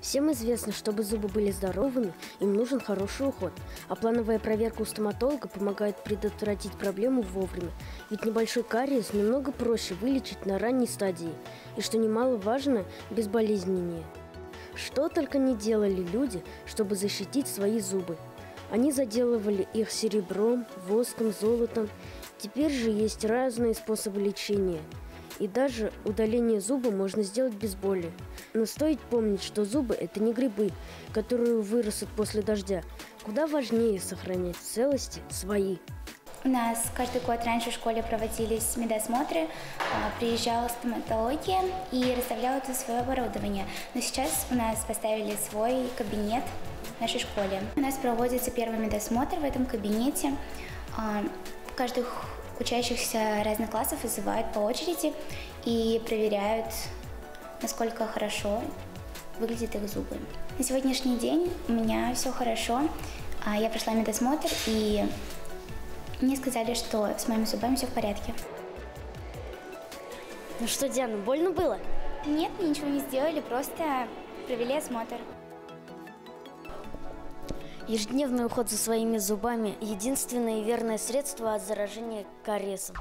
Всем известно, чтобы зубы были здоровыми, им нужен хороший уход, а плановая проверка у стоматолога помогает предотвратить проблему вовремя, ведь небольшой кариес намного проще вылечить на ранней стадии, и, что немаловажно, безболезненнее. Что только не делали люди, чтобы защитить свои зубы. Они заделывали их серебром, воском, золотом. Теперь же есть разные способы лечения. И даже удаление зуба можно сделать без боли. Но стоит помнить, что зубы – это не грибы, которые вырастут после дождя. Куда важнее сохранять в целости свои. У нас каждый год раньше в школе проводились медосмотры, приезжала стоматология и расставляла тут свое оборудование. Но сейчас у нас поставили свой кабинет в нашей школе. У нас проводится первый медосмотр в этом кабинете. Каждых учащихся разных классов вызывают по очереди и проверяют, насколько хорошо выглядят их зубы. На сегодняшний день у меня все хорошо. Я прошла медосмотр, и мне сказали, что с моими зубами все в порядке. Ну что, Диана, больно было? Нет, ничего не сделали, просто провели осмотр. Ежедневный уход за своими зубами – единственное и верное средство от заражения кариесом.